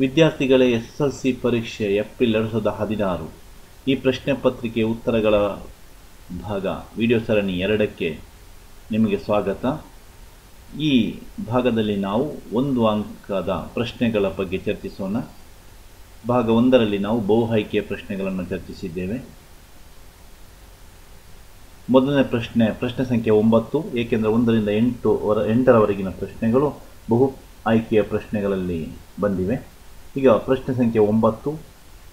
ವಿದ್ಯಾರ್ಥಿಗಳೇ, SSLC ಪರೀಕ್ಷೆ April 2016 ಈ ಪ್ರಶ್ನೆ ಪತ್ರಿಕೆ ಉತ್ತರಗಳ ಭಾಗ ವಿಡಿಯೋ ಸರಣಿ 2ಕ್ಕೆ ನಿಮಗೆ ಸ್ವಾಗತ. ಈ ಭಾಗದಲ್ಲಿ ನಾವು 1 ಅಂಕದ ಪ್ರಶ್ನೆಗಳ ಬಗ್ಗೆ ಚರ್ಚಿಸೋಣ. ಭಾಗ 1ರಲ್ಲಿ ನಾವು ಬಹು ಆಯ್ಕೆಯ ಪ್ರಶ್ನೆಗಳನ್ನು ಚರ್ಚಿಸಿದ್ದೇವೆ. ಮೊದಲನೇ ಪ್ರಶ್ನೆ ಸಂಖ್ಯೆ 9, ಏಕೆಂದರೆ 1ರಿಂದ 8ರವರೆಗಿನ ಪ್ರಶ್ನೆಗಳು ಬಹು ಆಯ್ಕೆಯ ಪ್ರಶ್ನೆಗಳಲ್ಲಿ ಬಂದಿವೆ. ಈಗ ಪ್ರಶ್ನೆ ಸಂಖ್ಯೆ 9,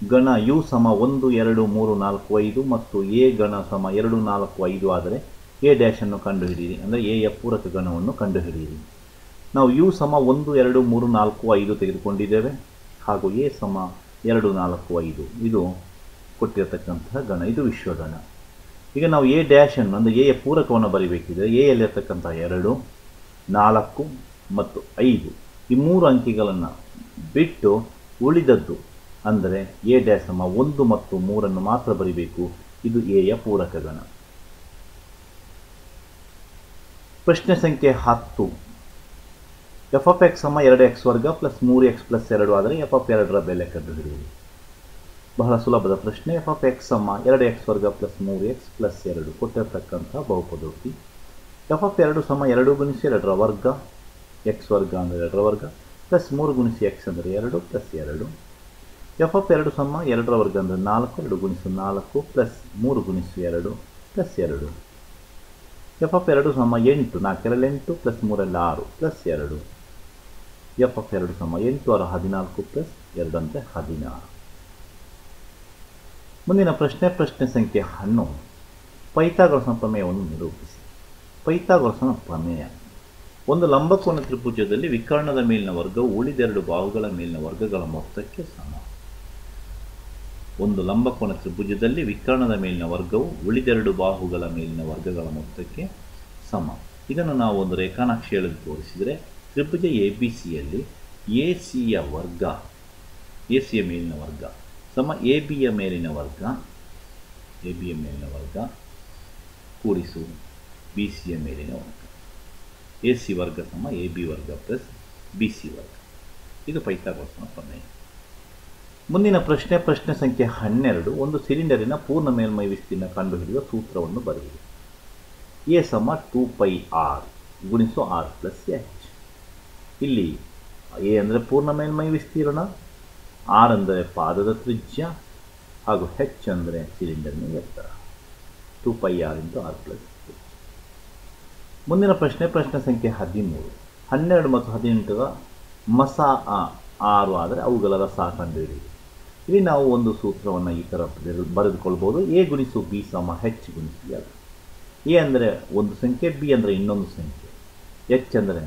ಗಣ ಯು ಸಮ 1, 2, 3, 4, 5 ಮತ್ತು ಎ ಗಣ ಸಮ 2, 4, 5 ಆದರೆ ಎ ಡ್ಯಾಶ್ ಅನ್ನು ಕಂಡುಹಿಡಿಯಿರಿ. ಅಂದರೆ ಎಯ ಪೂರಕ ಗಣವನ್ನು ಕಂಡುಹಿಡಿಯಿರಿ. ನಾವು ಯು ಸಮ 1, 2, 3, 4, 5 ತೆಗೆದುಕೊಂಡಿದ್ದೇವೆ. ಹಾಗೂ ಎ ಸಮ 2, 4, 5 ಇದು ಕೊಟ್ಟಿರತಕ್ಕಂತಹ ಗಣ, ಇದು ವಿಶ್ವಗಣ. ಈಗ ನಾವು ಎ ಡ್ಯಾಶ್ ಅನ್ನು ಅಂದರೆ ಎಯ ಪೂರಕವನ್ನು ಬರೀಬೇಕಿದ್ರೆ ಎಯಲ್ಲಿರ್ತಕ್ಕಂತಹ 2, 4 ಮತ್ತು 5 ಈ 3 ಅಂಕಿಗಳನ್ನು ಬಿಟ್ಟು ಉಳಿದದ್ದು ಅಂದರೆ ಎ ಡ್ಯಾಶ್ ಸಮ 1 ಮತ್ತು 3 ಮಾತ್ರ ಬರೀಬೇಕು. ಇದು ಎಯ ಪೂರಕ ಗಣ. ಪ್ರಶ್ನೆ ಸಂಖ್ಯೆ 10, ಎಫ್ ಆಫ್ ಎಕ್ಸ್ ಸಮ 2x ವರ್ಗ ಪ್ಲಸ್ 3x ಪ್ಲಸ್ 2 ಆದರೆ ಎಫ್ ಆಫ್ 2ರ ಬೆಲೆ ಕಂಡುಹಿಡಿಯಿರಿ. ಬಹಳ ಸುಲಭದ ಪ್ರಶ್ನೆ. ಎಫ್ ಆಫ್ ಎಕ್ಸ್ ಸಮ 2x ವರ್ಗ ಪ್ಲಸ್ 3x ಪ್ಲಸ್ 2 ಕೊಟ್ಟಿರ್ತಕ್ಕಂಥ ಬಹುಪದೋಕ್ತಿ. ಎಫ್ ಆಫ್ 2 ಸಮ 2 ಗುಣಿಸಿ 2ರ ವರ್ಗ, ಎಕ್ಸ್ ವರ್ಗ ಅಂದರೆ 2ರ ವರ್ಗ ಪ್ಲಸ್ 3 ಗುಣಿಸಿ ಎಕ್ಸ್ ಅಂದರೆ 2 ಪ್ಲಸ್ 2. ಎಫ್ ಆಫ್ 2 ಸಮ 2ರ ವರ್ಗ ಅಂದರೆ 4, 2 ಗುಣಿಸು 4 ಪ್ಲಸ್ 3 ಗುಣಿಸು 2 ಪ್ಲಸ್ 2. ಎಫ್ ಆಫ್ 2 ಸಮ 8, 4 8 ಪ್ಲಸ್ 3 6 ಪ್ಲಸ್ 2. ಎಫ್ ಆಫ್ 2 ಸಮ 8 6 14 ಪ್ಲಸ್ 2 ಅಂದರೆ 16. ಮುಂದಿನ ಪ್ರಶ್ನೆ ಸಂಖ್ಯೆ 11, ಪೈಥಾಗೊರಸ್ನ ಪ್ರಮೇಯವನ್ನು ನಿರೂಪಿಸಿ. ಪೈಥಾಗೊರಸ್ನ ಪ್ರಮೇಯ: ಒಂದು ಲಂಬಕೋನ ತ್ರಿಭುಜದಲ್ಲಿ ವಿಕರ್ಣದ ಮೇಲಿನ ವರ್ಗವು ಉಳಿದೆರಡು ಬಾಹುಗಳ ಮೇಲಿನ ವರ್ಗಗಳ ಮೊತ್ತಕ್ಕೆ ಸಮ. ಒಂದು ಲಂಬಕೋನ ತ್ರಿಭುಜದಲ್ಲಿ ವಿಕರ್ಣದ ಮೇಲಿನ ವರ್ಗವು ಉಳಿದೆರಡು ಬಾಹುಗಳ ಮೇಲಿನ ವರ್ಗಗಳ ಮೊತ್ತಕ್ಕೆ ಸಮ. ಇದನ್ನು ನಾವು ಒಂದು ರೇಖಾನಕ್ಷೆಯಲ್ಲಿ ತೋರಿಸಿದರೆ ತ್ರಿಭುಜ ABC-ಯಲ್ಲಿ AC ಯ ಮೇಲಿನ ವರ್ಗ ಸಮ ABಯ ಮೇಲಿನ ವರ್ಗ ಕೂಡಿಸು BCಯ ಮೇಲಿನ ವರ್ಗ. AC ವರ್ಗ ಸಮ AB ವರ್ಗ ಪ್ಲಸ್ BC ವರ್ಗ. ಇದು ಪೈಥಾಗೊರಸ್ನ ಪ್ರಮೇಯ. ಮುಂದಿನ ಪ್ರಶ್ನೆ ಸಂಖ್ಯೆ 12, ಒಂದು ಸಿಲಿಂಡರಿನ ಪೂರ್ಣ ಮೇಲ್ಮೈ ವಿಸ್ತೀರ್ಣ ಕಂಡುಹಿಡಿಯುವ ಸೂತ್ರವನ್ನು ಬರೆಯಿರಿ. ಎ ಸಮ 2πr ಗುಣಿಸು r ಪ್ಲಸ್ h. ಇಲ್ಲಿ ಎ ಅಂದರೆ ಪೂರ್ಣ ಮೇಲ್ಮೈ ವಿಸ್ತೀರ್ಣ, r ಅಂದರೆ ಪಾದದ ತ್ರಿಜ್ಯ ಹಾಗೂ h ಅಂದರೆ ಸಿಲಿಂಡರ್ನ ಎತ್ತರ. 2πr into r plus h. ಮುಂದಿನ ಪ್ರಶ್ನೆ ಸಂಖ್ಯೆ 13, 12 ಮತ್ತು 18ರ ಮಸಾ 6 ಆದರೆ ಅವುಗಳ ರಸ ಕಂಡುಹಿಡಿಯಿರಿ. ಇಲ್ಲಿ ನಾವು ಒಂದು ಸೂತ್ರವನ್ನು ಈ ಥರ ಬರೆದುಕೊಳ್ಬೋದು. ಎ ಗುಣಿಸು ಬಿ ಸಮ ಹೆಚ್ ಗುಣಿಸು ಎಲ್. ಎ ಅಂದರೆ ಒಂದು ಸಂಖ್ಯೆ, ಬಿ ಅಂದರೆ ಇನ್ನೊಂದು ಸಂಖ್ಯೆ, ಎಚ್ ಅಂದರೆ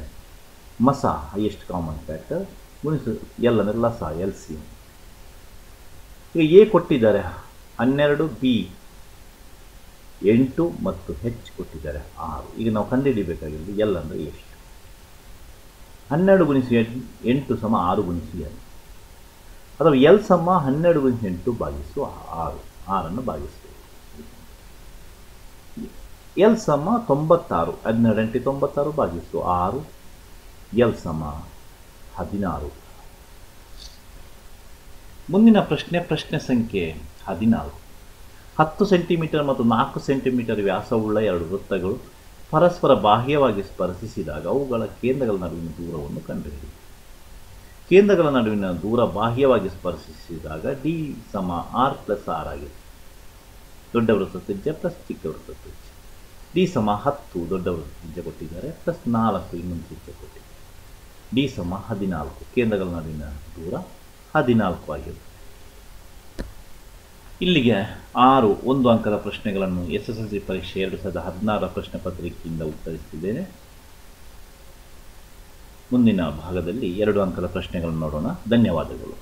ಮಸ ಹೈಯೆಸ್ಟ್ ಕಾಮನ್ ಫ್ಯಾಕ್ಟರ್ ಗುಣಿಸು ಎಲ್ ಅಂದರೆ ಲಸ LCM. ಈಗ ಎ ಕೊಟ್ಟಿದ್ದಾರೆ 12, ಬಿ 8 ಮತ್ತು ಹೆಚ್ ಕೊಟ್ಟಿದ್ದಾರೆ 6. ಈಗ ನಾವು ಕಂಡುಹಿಡಿಯಬೇಕಾಗಿರೋದು ಎಲ್ ಅಂದರೆ ಎಷ್ಟು. 12 ಗುಣಿಸು 8 ಸಮ 6 ಗುಣಿಸು ಎಲ್, ಅಥವಾ ಎಲ್ ಸಮ 12 ಗುಣಿಸು 8 ಭಾಗಿಸು 6, 6ಅನ್ನು ಭಾಗಿಸಬೇಕು. ಎಲ್ ಸಮ 96, 12 × 96 ಭಾಗಿಸು 6, ಎಲ್ ಸಮ 16. ಮುಂದಿನ ಪ್ರಶ್ನೆ ಸಂಖ್ಯೆ 14, 10 ಸೆಂಟಿಮೀಟರ್ ಮತ್ತು 4 ಸೆಂಟಿಮೀಟರ್ ವ್ಯಾಸವುಳ್ಳ 2 ವೃತ್ತಗಳು ಪರಸ್ಪರ ಬಾಹ್ಯವಾಗಿ ಸ್ಪರ್ಶಿಸಿದಾಗ ಅವುಗಳ ಕೇಂದ್ರಗಳ ನಡುವಿನ ದೂರವನ್ನು ಕಂಡುಹಿಡಿಯಿರಿ. ಕೇಂದ್ರಗಳ ನಡುವಿನ ದೂರ ಬಾಹ್ಯವಾಗಿ ಸ್ಪರ್ಶಿಸಿದಾಗ ಡಿ ಸಮ r ಪ್ಲಸ್ r ಆಗಿದೆ. ದೊಡ್ಡ ವೃತ್ತ ತ್ರಿಜ್ಯ ಪ್ಲಸ್ ಚಿಕ್ಕ ವೃತ್ತ ತ್ರಿಜ್ಯ. ಡಿ ಸಮ 10 ದೊಡ್ಡ ವೃತ್ತ ತ್ರಿಜ್ಯ ಕೊಟ್ಟಿದ್ದಾರೆ ಪ್ಲಸ್ 4 ಇನ್ನೊಂದು ತ್ರಿಜ್ಯ ಕೊಟ್ಟಿದ್ದಾರೆ. ಡಿ ಸಮ 14, ಕೇಂದ್ರಗಳ ನಡುವಿನ ದೂರ 14 ಆಗಿದೆ. ಇಲ್ಲಿಗೆ 6 1 ಅಂಕದ ಪ್ರಶ್ನೆಗಳನ್ನು SSLC ಪರೀಕ್ಷೆ 2016ರ ಪ್ರಶ್ನೆ ಪತ್ರಿಕೆಯಿಂದ ಉತ್ತರಿಸಿದ್ದೇನೆ. ಮುಂದಿನ ಭಾಗದಲ್ಲಿ 2 ಅಂಕದ ಪ್ರಶ್ನೆಗಳನ್ನು ನೋಡೋಣ. ಧನ್ಯವಾದಗಳು.